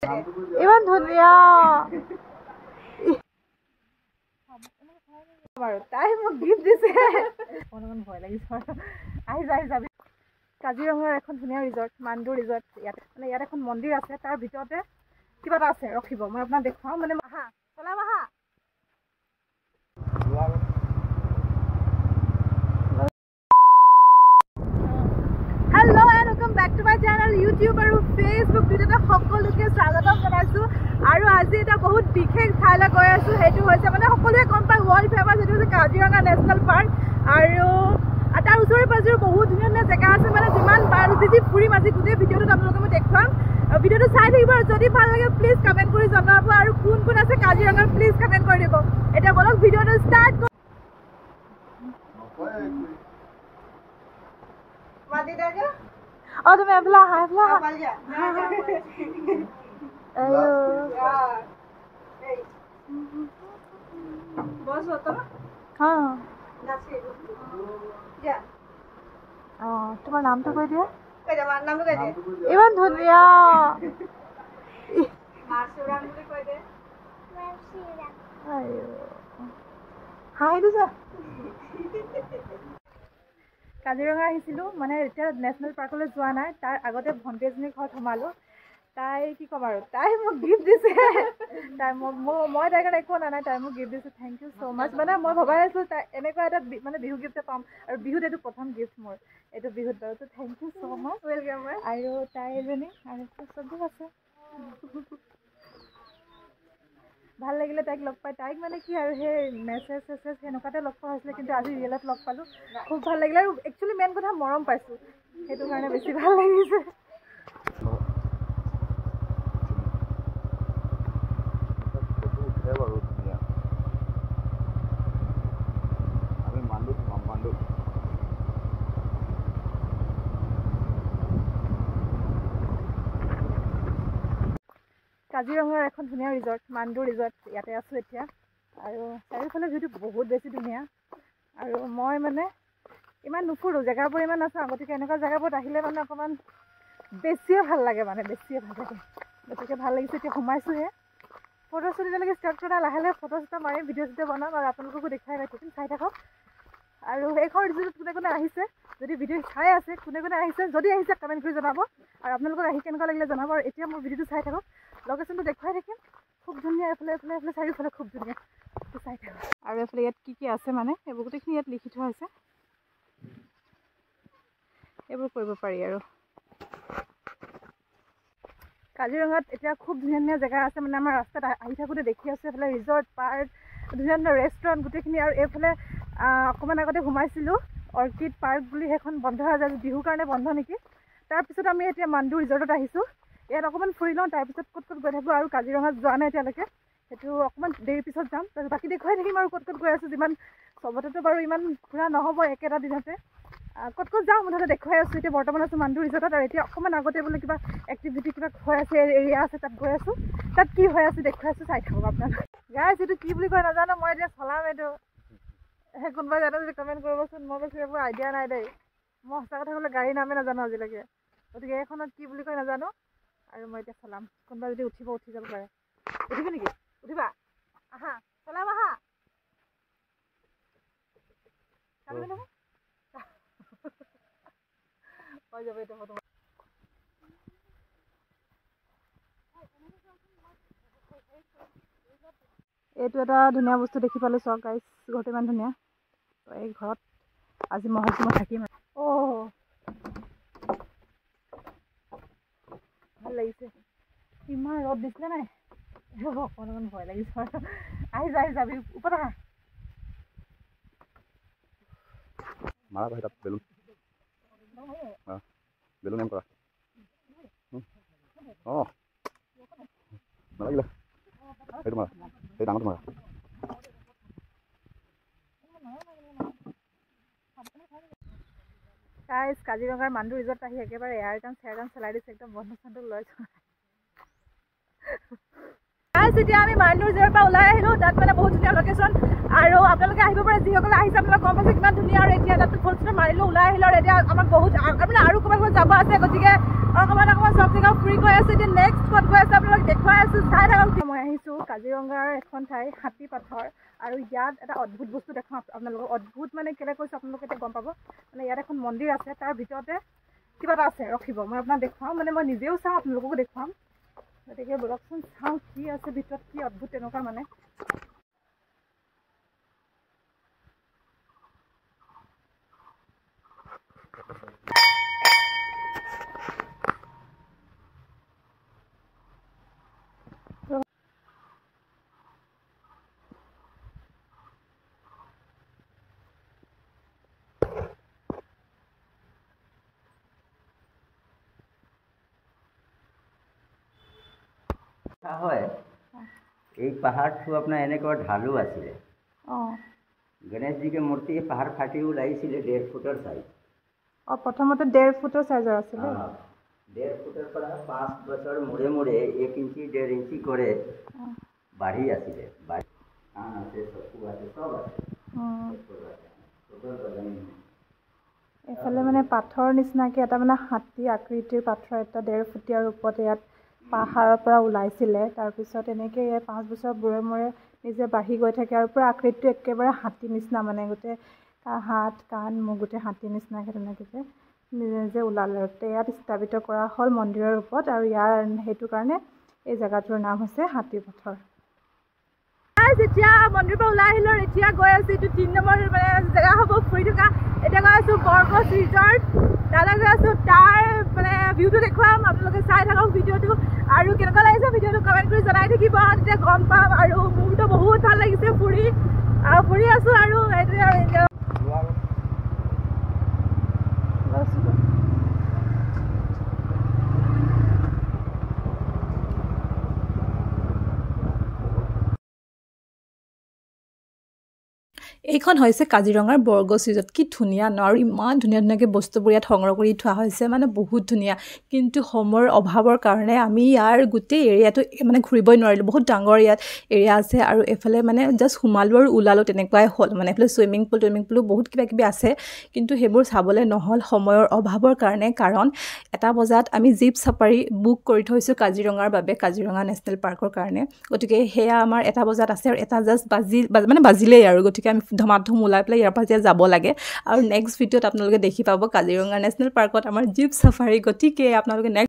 ইমান ধুনীয়া বাৰু তাই মোক গিফ্ট দিছে অকণমান ভয় লাগিছে আহি যাবি কাজিৰঙাৰ এখন ধুনীয়া ৰিজৰ্ট মান্দু ৰিজৰ্ট ইয়াত এখন মন্দিৰ আছে তাৰ ভিতৰতে কিবা এটা আছে ৰখিব মই আপোনাক দেখুৱাওঁ মানে আহা চলাম আহা hello' and welcome back to my channel YouTube আৰু ফেচবুক ভিডিঅ'তে সকলোকে স্বাগতম জনাইছোঁ আৰু আজি এটা বহুত বিশেষ ঠাইলৈ গৈ আছোঁ সেইটো হৈছে মানে সকলোৱে গম পায় ৱৰ্ল্ড ফেমাছ সেইটো হৈছে কাজিৰঙা নেশ্যনেল পাৰ্ক আৰু তাৰ ওচৰে পাঁজৰে বহুত ধুনীয়া ধুনীয়া জেগা আছে মানে যিমান পাৰোঁ যি ফুৰিম আজি গোটেই ভিডিঅ'টোত আপোনালোকে মই দেখুৱাম আৰু ভিডিঅ'টো চাই থাকিব আৰু যদি ভাল লাগে প্লিজ কমেণ্ট কৰি জনাব আৰু কোন কোন আছে কাজিৰঙাৰ প্লিজ কমেণ্ট কৰি দিব এতিয়া বলক ভিডিঅ'টো ষ্টাৰ্ট Oh, তুমি এফলা আহা তোমাৰ নামটো কৈ দিয়া ইমান ধুনীয়া হাঁহি দিছা কাজিৰঙা আহিছিলোঁ মানে এতিয়া নেশ্যনেল পাৰ্কলৈ যোৱা নাই তাৰ আগতে ভণ্টি এজনীৰ ঘৰত সোমালোঁ তাই কি ক'ম আৰু তাই মোক গিফ্ট দিছে তাই মই তাইৰ কাৰণে একো অনা নাই তাই মোক গিফ্ট দিছে থেংক ইউ ছ' মাছ মানে মই ভবাই আছিলোঁ তাই এনেকুৱা এটা মানে বিহু গিফ্টে পাম আৰু বিহুত এইটো প্ৰথম গিফ্ট মোৰ এইটো বিহুত বাৰু ত' thank you so' much welcome আৰু তাই এজনী আৰু চবেই আছে ভাল লাগিলে তাইক লগ পাই তাইক মানে কি আৰু সেই মেছেজ সেনেকুৱাতে লগ পোৱা হৈছিলে কিন্তু আজি ৰিয়েলত লগ পালোঁ খুব ভাল লাগিলে আৰু একচুৱেলি মেইন কথা মৰম পাইছোঁ সেইটো কাৰণে বেছি ভাল লাগিছে কাজিৰঙাৰ এখন ধুনীয়া ৰিজৰ্ট মান্দু ৰিজৰ্ট ইয়াতে আছোঁ এতিয়া আৰু চাৰিওফালে ভিউটো বহুত বেছি ধুনীয়া আৰু মই মানে ইমান নুফুৰোঁ জেগাবোৰ ইমান আছোঁ আগতীয়াকৈ এনেকুৱা জেগাবোৰত আহিলে মানে অকণমান বেছিয়ে ভাল লাগে গতিকে ভাল লাগিছে এতিয়া সোমাইছোঁহে ফটো চটো এতিয়ালৈকে ষ্টাৰ্ট কৰা লাহে লাহে ফটো চটো মাৰিম ভিডিঅ' চিডিঅ' বনাম আৰু আপোনালোককো দেখাই থাকিম চাই থাকক আৰু এইখন ৰিজৰ্টত কোনে কোনে আহিছে যদি ভিডিঅ' চাই আছে কোনে কোনে আহিছে যদি আহিছে কমেণ্ট কৰি জনাব আৰু আপোনালোকক আহি কেনেকুৱা লাগিলে জনাব আৰু এতিয়া মোৰ ভিডিঅ'টো চাই থাকক লোকেশ্যনটো দেখুৱাই থাকিম খুব ধুনীয়া এইফালে চাৰিওফালে খুব ধুনীয়া চাই থাকক আৰু এইফালে ইয়াত কি আছে মানে এইবোৰ গোটেইখিনি ইয়াত লিখি থোৱা হৈছে এইবোৰ কৰিব পাৰি আৰু কাজিৰঙাত এতিয়া খুব ধুনীয়া ধুনীয়া জেগা আছে মানে আমাৰ ৰাস্তাত আহি থাকোঁতে দেখি আছোঁ এইফালে ৰিজৰ্ট পাৰ্ক ধুনীয়া ধুনীয়া ৰেষ্টুৰেণ্ট গোটেইখিনি আৰু এইফালে অকণমান আগতে সোমাইছিলোঁ অৰ্কিড পাৰ্ক বুলি সেইখন বন্ধ হৈ যায় বিহুৰ কাৰণে বন্ধ নেকি তাৰপিছত আমি এতিয়া মান্দু ৰিজৰ্টত আহিছোঁ ইয়াত অকণমান ফুৰি লওঁ তাৰপিছত ক'ত গৈ থাকোঁ আৰু কাজিৰঙাত যোৱা নাই এতিয়ালৈকে সেইটো অকণমান দেৰি পিছত যাম তাৰপিছত বাকী দেখুৱাই থাকিম আৰু ক'ত গৈ আছোঁ যিমান চবতেতো বাৰু ইমান ফুৰা নহ'ব একেটা দিনতে ক'ত যাওঁ মুঠতে দেখুৱাই আছোঁ এতিয়া বৰ্তমান আছোঁ মান্দু ৰিজৰ্টত আৰু এতিয়া অকণমান আগতে বোলে কিবা এক্টিভিটি কিবা হৈ আছে এৰিয়া আছে তাত গৈ আছোঁ তাত কি হৈ আছে দেখুৱাই আছোঁ চাই থাকক আপোনালোকে গাইছ এইটো কি বুলি কয় নাজানো মই এতিয়া চলাম এইটো সেই কোনোবাই জানো যদি কমেণ্ট কৰিবচোন মই কৈছোঁ এইবোৰ আইডিয়া নাই দেই মই সঁচা কথা ক'লে গাড়ী নামে নাজানো আজিলৈকে গতিকে এইখনত কি বুলি কয় নাজানো আৰু মই এতিয়া চলাম কোনোবা যদি উঠি যাব পাৰে উঠিব নেকি উঠিবা আহা চলাম আহা হৈ যাব এইটো ফটো এইটো এটা ধুনীয়া বস্তু দেখি পালোঁ চাওক গাইছ ঘৰটো ইমান ধুনীয়া তো এই ঘৰত আজি মই থাকিম ভাল লাগিছে ইমান ৰ'দ দিছিলে নাই অকণমান ভয় লাগিছে আহি যাবি ওপৰত আহা মাৰা ভাই তাত বেলুন এম কৰা নালাগিলে সেইটো মাৰা সেই ডাঙৰটো মাৰা গাইছ কাজিৰঙাৰ মান্দু ৰিজৰ্ট আহি একেবাৰে এয়াৰ গান চলাই দিছে একদম বন্ধু চন্ধু লৈ এতিয়া আমি মান্দু ৰিজৰ্টৰ পৰা ওলাই আহিলোঁ তাত মানে বহুত ধুনীয়া লোকেশ্যন আৰু আপোনালোকে আহিব পাৰে যিসকলে আহিছে আপোনালোকে গম পাইছে কিমান ধুনীয়া আৰু এতিয়া তাত ফটো চটো মাৰিলোঁ ওলাই আহিলোঁ আৰু এতিয়া আমাক বহুত আপোনাৰ আৰু ক'ৰবাত যাব আছে গতিকে অকণমান চব জেগা ফুৰি গৈ আছে এতিয়া নেক্সট ক'ত গৈ আছে আপোনালোকে দেখুৱাই আছোঁ চাই থাকক। মই আহিছোঁ কাজিৰঙাৰ এখন ঠাই হাতী পাথৰ আৰু ইয়াত এটা অদ্ভুত বস্তু দেখাওঁ আপোনালোকক। অদ্ভুত মানে কেলৈ কৈছোঁ আপোনালোকে এতিয়া গম পাব। মানে ইয়াত এখন মন্দিৰ আছে, তাৰ ভিতৰতে কিবা এটা আছে। ৰখিব মই আপোনাক দেখুৱাওঁ, মানে মই নিজেও চাওঁ আপোনালোককো দেখুৱাম। গতিকে বলকচোন চাওঁ কি আছে ভিতৰত, কি অদ্ভুত তেনেকুৱা মানে। হয় এই পাহাৰটো আপোনাৰ এনেকুৱা ঢালু আছিলে। গণেশজীকে মূৰ্তি পাহাৰ ফাটি ওলাইছিলে 1.5 ফুটৰ চাইজ। প্ৰথমতে 1.5 ফুটৰ চাইজৰ আছিলে। 1.5 ফুটৰ পৰা 5 বছৰ মূৰে মূৰে 1 ইঞ্চি 1.5 ইঞ্চি কৰে বাঢ়ি আছিলে। কাণ আছে, চকু আছে, চব আছে। এইফালে মানে পাথৰ নিচিনাকৈ এটা মানে হাতী আকৃতিৰ পাথৰ এটা 1.5 ফুটীয়া ৰূপত ইয়াত পাহাৰৰ পৰা ওলাইছিলে। তাৰপিছত এনেকৈ 5 বছৰ মূৰে মূৰে নিজে বাঢ়ি গৈ থাকে আৰু পূৰা আকৃতিটো একেবাৰে হাতী নিচিনা, মানে গোটেই হাত কাণ মুখ গোটেই হাতী নিচিনাকৈ তেনেকৈ নিজে নিজে ওলালে। আৰু ইয়াত স্থাপিত কৰা হ'ল মন্দিৰৰ ৰূপত, আৰু ইয়াৰ সেইটো কাৰণে এই জেগাটোৰ নাম হৈছে হাতী পাথৰ। যেতিয়া মন্দিৰৰ পৰা ওলাই আহিলোঁ, এতিয়া গৈ আছোঁ এইটো 3 নম্বৰ মানে জেগা হ'ব ফুৰি থকা। এতিয়া গৈ আছোঁ বৰগছ ৰিজৰ্ট, তালৈ গৈ আছোঁ। তাৰ মানে ভিউটো দেখুৱাম, আপোনালোকে চাই থাকক ভিডিঅ'টো। আৰু কেনেকুৱা লাগিছে ভিডিঅ'টো কমেণ্ট কৰি জনাই থাকিব, তেতিয়া গম পাম। আৰু মোৰতো বহুত ভাল লাগিছে ফুৰি আছোঁ। আৰু এইটোৱে আৰু এইখন হৈছে কাজিৰঙাৰ বৰগছ ৰিজৰ্ট। কি ধুনীয়া ন, আৰু ইমান ধুনীয়া ধুনীয়াকৈ বস্তুবোৰ ইয়াত সংগ্ৰহ কৰি থোৱা হৈছে, মানে বহুত ধুনীয়া। কিন্তু সময়ৰ অভাৱৰ কাৰণে আমি ইয়াৰ গোটেই এৰিয়াটো মানে ঘূৰিবই নোৱাৰিলোঁ। বহুত ডাঙৰ ইয়াত এৰিয়া আছে, আৰু এইফালে মানে জাষ্ট সোমালোঁ আৰু ওলালোঁ তেনেকুৱাই হ'ল। মানে এইফালে চুইমিং পুলো বহুত কিবা কিবি আছে, কিন্তু সেইবোৰ চাবলৈ নহ'ল সময়ৰ অভাৱৰ কাৰণে। কাৰণ 1 বজাত আমি জীপ চাফাৰী বুক কৰি থৈছোঁ কাজিৰঙাৰ বাবে, কাজিৰঙা নেশ্যনেল পাৰ্কৰ কাৰণে। গতিকে সেয়া আমাৰ 1 বজাত আছে, আৰু এটা জাষ্ট বাজিলেই আৰু। গতিকে আমি ধুমাধুম ওলাই পেলাই ইয়াৰ পৰা এতিয়া যাব লাগে। আৰু নেক্সট ভিডিঅ'ত আপোনালোকে দেখি পাব কাজিৰঙা নেশ্যনেল পাৰ্কত আমাৰ জীপ চাফাৰী। গতিকে আপোনালোকে নেক্সট